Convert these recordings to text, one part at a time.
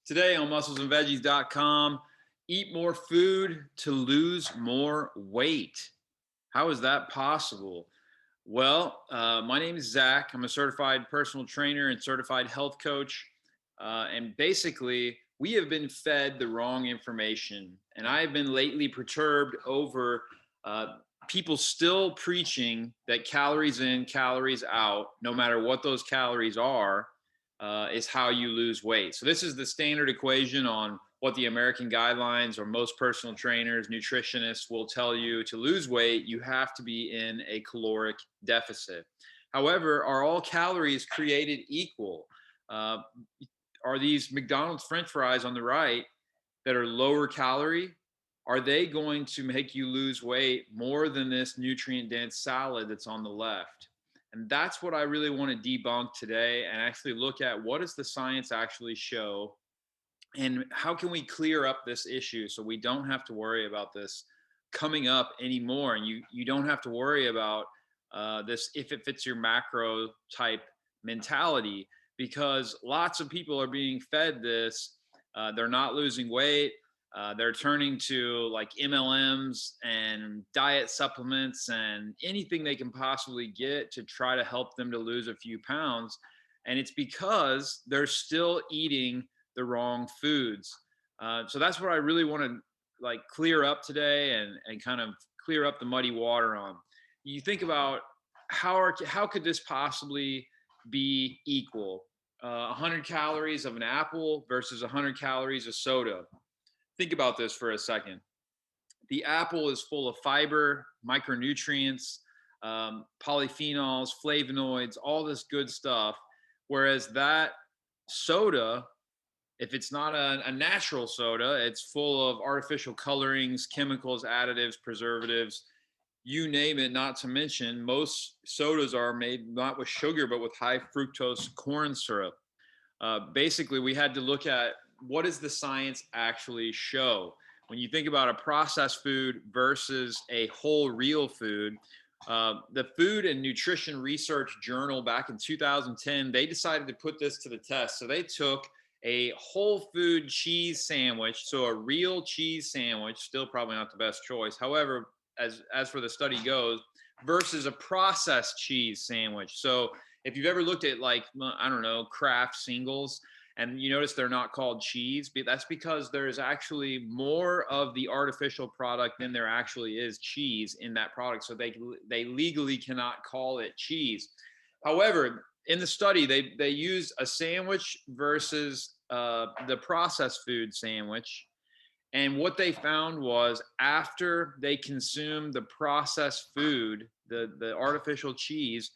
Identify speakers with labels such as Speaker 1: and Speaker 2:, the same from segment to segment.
Speaker 1: Today on musclesandveggies.com, eat more food to lose more weight. How is that possible? Well, my name is Zach. I'm a certified personal trainer and certified health coach. And basically, we have been fed the wrong information. And I have been lately perturbed over people still preaching that calories in, calories out, no matter what those calories are, is how you lose weight. So this is the standard equation on what the American guidelines or most personal trainers, nutritionists will tell you to lose weight. You have to be in a caloric deficit. However, are all calories created equal? Uh, are these McDonald's French fries on the right that are lower calorie? Are they going to make you lose weight more than this nutrient dense salad that's on the left? And that's what I really want to debunk today and actually look at what does the science actually show and how can we clear up this issue so we don't have to worry about this coming up anymore, and you don't have to worry about this if it fits your macro type mentality, because lots of people are being fed this. They're not losing weight. They're turning to like MLMs and diet supplements and anything they can possibly get to try to help them to lose a few pounds. And it's because they're still eating the wrong foods. So that's what I really want to like clear up today and kind of clear up the muddy water on. You think about how could this possibly be equal? 100 calories of an apple versus 100 calories of soda. Think about this for a second. The apple is full of fiber, micronutrients, polyphenols, flavonoids, all this good stuff. Whereas that soda, if it's not a natural soda, it's full of artificial colorings, chemicals, additives, preservatives, you name it, not to mention most sodas are made not with sugar, but with high fructose corn syrup. Basically, we had to look at what does the science actually show? When you think about a processed food versus a whole real food, the Food and Nutrition Research Journal back in 2010, they decided to put this to the test. So they took a whole food cheese sandwich, so a real cheese sandwich, still probably not the best choice. However, as for the study goes, versus a processed cheese sandwich. So if you've ever looked at like, I don't know, Kraft singles, and you notice they're not called cheese, but that's because there's actually more of the artificial product than there actually is cheese in that product. So they legally cannot call it cheese. However, in the study, they used a sandwich versus the processed food sandwich. And what they found was after they consumed the processed food, the artificial cheese,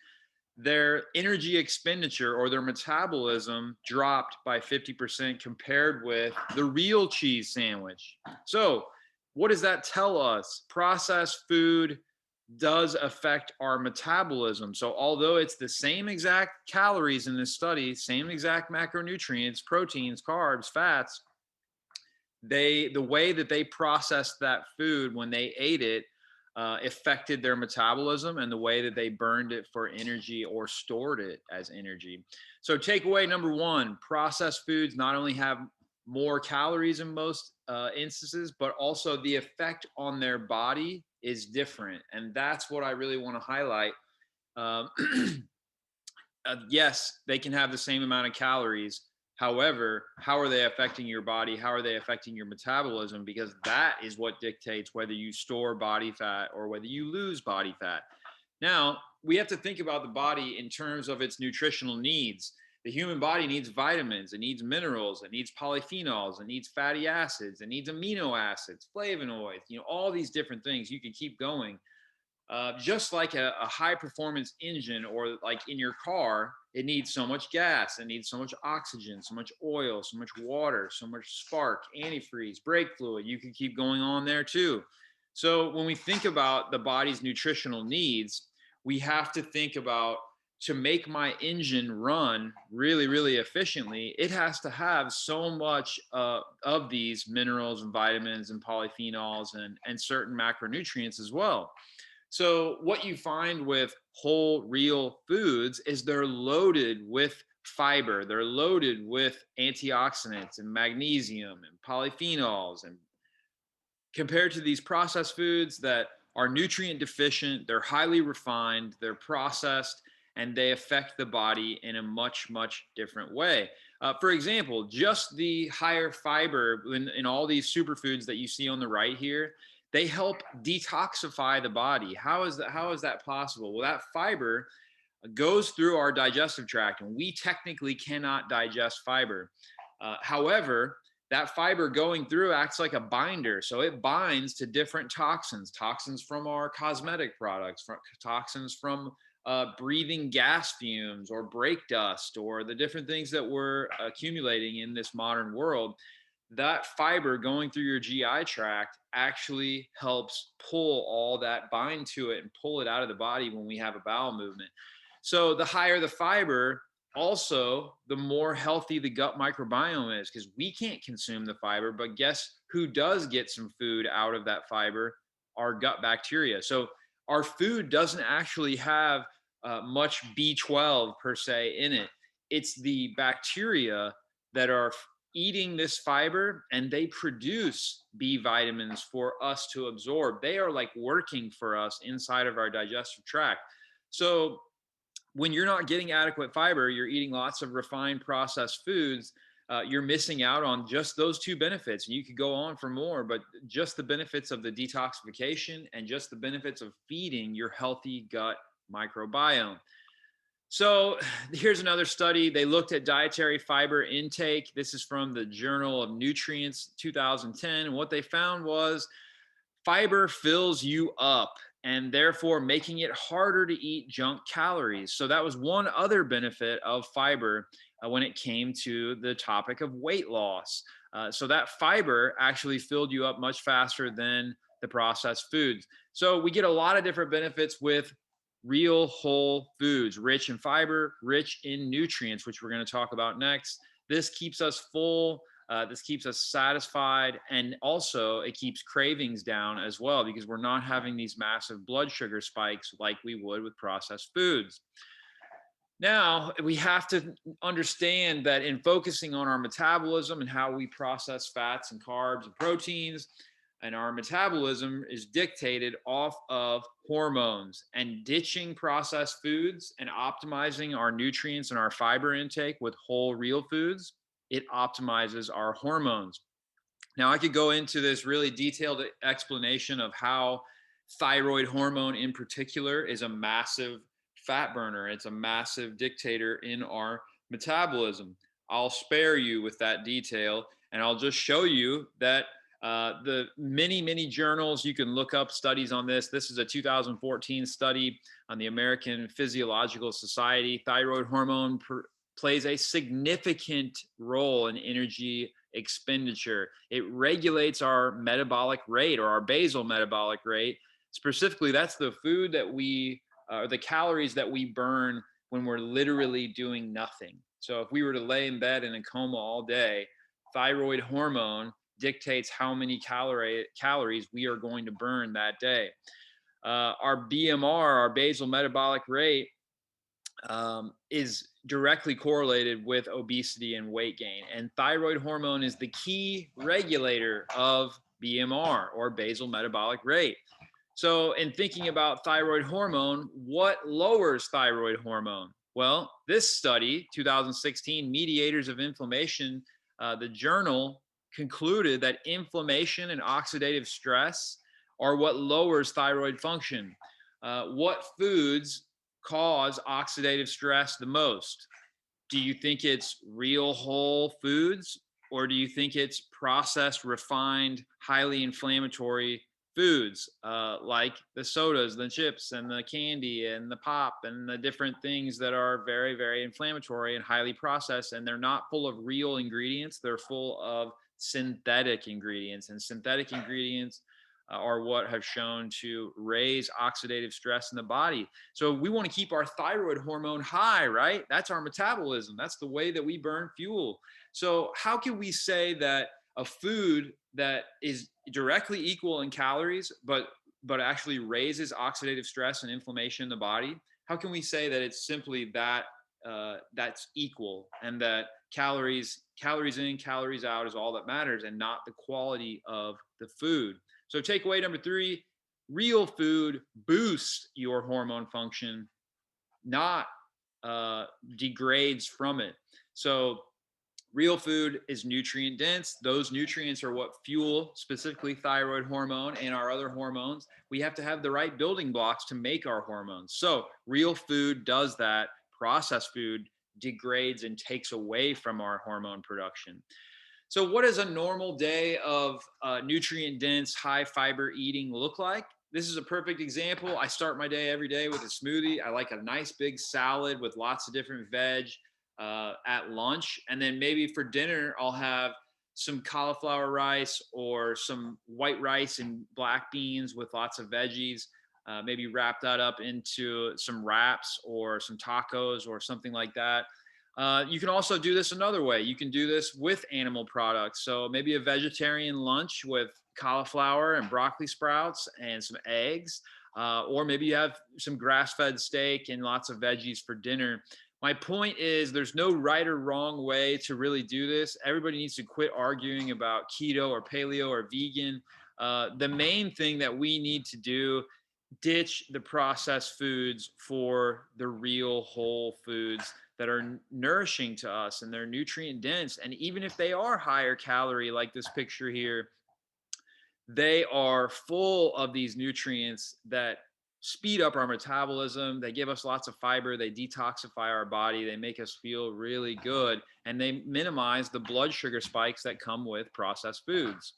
Speaker 1: their energy expenditure or their metabolism dropped by 50% compared with the real cheese sandwich. So, what does that tell us? Processed food does affect our metabolism. So, although it's the same exact calories in this study, same exact macronutrients, proteins, carbs, fats, the way that they processed that food when they ate it affected their metabolism and the way that they burned it for energy or stored it as energy. So, takeaway number one: processed foods not only have more calories in most instances, but also the effect on their body is different. And that's what I really want to highlight. Um, yes, they can have the same amount of calories. However, how are they affecting your body? How are they affecting your metabolism? Because that is what dictates whether you store body fat or whether you lose body fat. Now, we have to think about the body in terms of its nutritional needs. The human body needs vitamins, it needs minerals, it needs polyphenols, it needs fatty acids, it needs amino acids, flavonoids, all these different things. You can keep going. Just like a high performance engine or like in your car, it needs so much gas, it needs so much oxygen, so much oil, so much water, so much spark, antifreeze, brake fluid. You can keep going on there too. So when we think about the body's nutritional needs, we have to think about, to make my engine run really, really efficiently, it has to have so much of these minerals and vitamins and polyphenols and certain macronutrients as well. So what you find with whole real foods is they're loaded with fiber. They're loaded with antioxidants and magnesium and polyphenols, and compared to these processed foods that are nutrient deficient, they're highly refined, they're processed, and they affect the body in a much, much different way. For example, just the higher fiber in all these superfoods that you see on the right here, they help detoxify the body. How is that possible? Well, that fiber goes through our digestive tract, and we technically cannot digest fiber. However, that fiber going through acts like a binder. So it binds to different toxins from our cosmetic products, toxins from breathing gas fumes or brake dust, or the different things that we're accumulating in this modern world. That fiber going through your GI tract actually helps pull all that, bind to it, and pull it out of the body when we have a bowel movement. So the higher the fiber, also the more healthy the gut microbiome is, because we can't consume the fiber, but guess who does get some food out of that fiber? Our gut bacteria. So our food doesn't actually have much B12 per se in it. It's the bacteria that are eating this fiber, and they produce B vitamins for us to absorb. They are like working for us inside of our digestive tract. So when you're not getting adequate fiber, you're eating lots of refined processed foods, you're missing out on just those two benefits. And you could go on for more, but just the benefits of the detoxification and just the benefits of feeding your healthy gut microbiome. So here's another study. They looked at dietary fiber intake. This is from the Journal of Nutrients 2010. And what they found was fiber fills you up, and therefore making it harder to eat junk calories. So that was one other benefit of fiber when it came to the topic of weight loss. So that fiber actually filled you up much faster than the processed foods. So we get a lot of different benefits with real whole foods, rich in fiber, rich in nutrients, which we're going to talk about next. This keeps us full. This keeps us satisfied, and also it keeps cravings down as well, because we're not having these massive blood sugar spikes like we would with processed foods. Now, we have to understand that in focusing on our metabolism and how we process fats and carbs and proteins, and our metabolism is dictated off of hormones, and ditching processed foods and optimizing our nutrients and our fiber intake with whole real foods, it optimizes our hormones. Now, I could go into this really detailed explanation of how thyroid hormone in particular is a massive fat burner. It's a massive dictator in our metabolism. I'll spare you with that detail, and I'll just show you that the many journals, you can look up studies on this. This is a 2014 study on the American Physiological Society. Thyroid hormone plays a significant role in energy expenditure. It regulates our metabolic rate, or our basal metabolic rate. Specifically, that's the food that the calories that we burn when we're literally doing nothing. So if we were to lay in bed in a coma all day, thyroid hormone dictates how many calories we are going to burn that day. Our BMR, our basal metabolic rate, is directly correlated with obesity and weight gain. And thyroid hormone is the key regulator of BMR, or basal metabolic rate. So in thinking about thyroid hormone, what lowers thyroid hormone? Well, this study, 2016, Mediators of Inflammation, the journal concluded that inflammation and oxidative stress are what lowers thyroid function. What foods cause oxidative stress the most? Do you think it's real whole foods, or do you think it's processed, refined, highly inflammatory foods like the sodas, the chips, and the candy, and the pop, and the different things that are very, very inflammatory and highly processed, and they're not full of real ingredients, they're full of synthetic ingredients, and synthetic ingredients are what have shown to raise oxidative stress in the body. So we want to keep our thyroid hormone high, right? That's our metabolism. That's the way that we burn fuel. So how can we say that a food that is directly equal in calories, but actually raises oxidative stress and inflammation in the body, how can we say that it's simply that that's equal, and that calories in, calories out is all that matters, and not the quality of the food. So takeaway number 3: real food boosts your hormone function, not degrades from it. So real food is nutrient dense. Those nutrients are what fuel specifically thyroid hormone and our other hormones. We have to have the right building blocks to make our hormones. So real food does that. Processed food degrades and takes away from our hormone production. So what does a normal day of nutrient dense, high fiber eating look like? This is a perfect example. I start my day every day with a smoothie. I like a nice big salad with lots of different veg at lunch. And then maybe for dinner, I'll have some cauliflower rice or some white rice and black beans with lots of veggies. Maybe wrap that up into some wraps or some tacos or something like that. You can also do this another way. You can do this with animal products. So maybe a vegetarian lunch with cauliflower and broccoli sprouts and some eggs. Or maybe you have some grass-fed steak and lots of veggies for dinner. My point is there's no right or wrong way to really do this. Everybody needs to quit arguing about keto or paleo or vegan. The main thing that we need to do, ditch the processed foods for the real whole foods that are nourishing to us, and they're nutrient dense. And even if they are higher calorie, like this picture here, they are full of these nutrients that speed up our metabolism. They give us lots of fiber. They detoxify our body. They make us feel really good. And they minimize the blood sugar spikes that come with processed foods.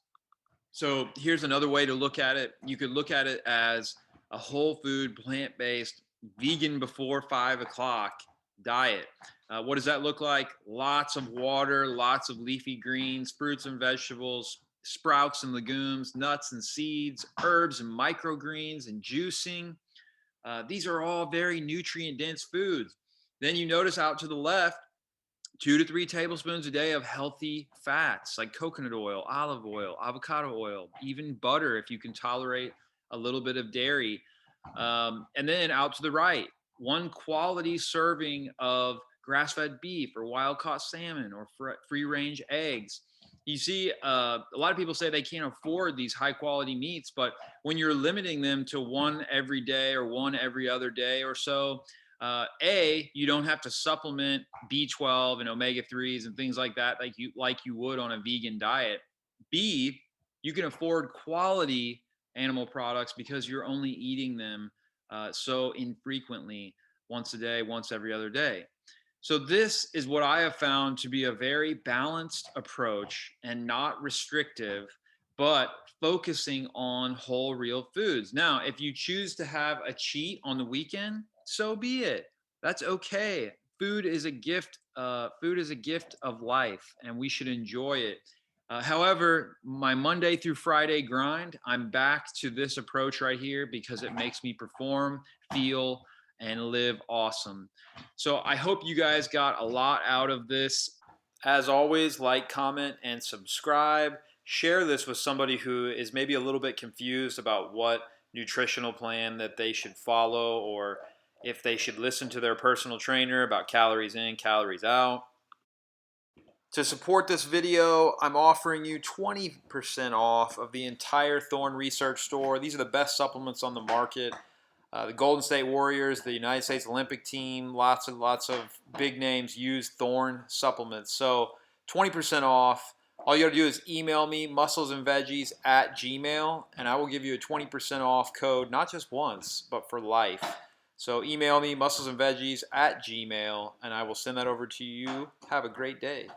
Speaker 1: So here's another way to look at it. You could look at it as a whole food, plant-based, vegan before 5 o'clock diet. What does that look like? Lots of water, lots of leafy greens, fruits and vegetables, sprouts and legumes, nuts and seeds, herbs and microgreens, and juicing. These are all very nutrient dense foods. Then you notice out to the left, 2 to 3 tablespoons a day of healthy fats like coconut oil, olive oil, avocado oil, even butter if you can tolerate a little bit of dairy. And then out to the right, 1 quality serving of grass-fed beef or wild-caught salmon or free-range eggs. You see, a lot of people say they can't afford these high-quality meats, but when you're limiting them to 1 every day or 1 every other day or so, you don't have to supplement B12 and omega-3s and things like that like you would on a vegan diet. B, you can afford quality animal products because you're only eating them so infrequently, once a day, once every other day. So this is what I have found to be a very balanced approach and not restrictive, but focusing on whole real foods. Now, if you choose to have a cheat on the weekend, so be it. That's okay. Food is a gift. Food is a gift of life, and we should enjoy it. However, my Monday through Friday grind, I'm back to this approach right here because it makes me perform, feel, and live awesome. So I hope you guys got a lot out of this. As always, like, comment, and subscribe. Share this with somebody who is maybe a little bit confused about what nutritional plan that they should follow, or if they should listen to their personal trainer about calories in, calories out. To support this video, I'm offering you 20% off of the entire Thorne Research store. These are the best supplements on the market. The Golden State Warriors, the United States Olympic team, lots of big names use Thorne supplements. So 20% off. All you got to do is email me, musclesandveggies@gmail, and I will give you a 20% off code, not just once, but for life. So email me, musclesandveggies@gmail, and I will send that over to you. Have a great day.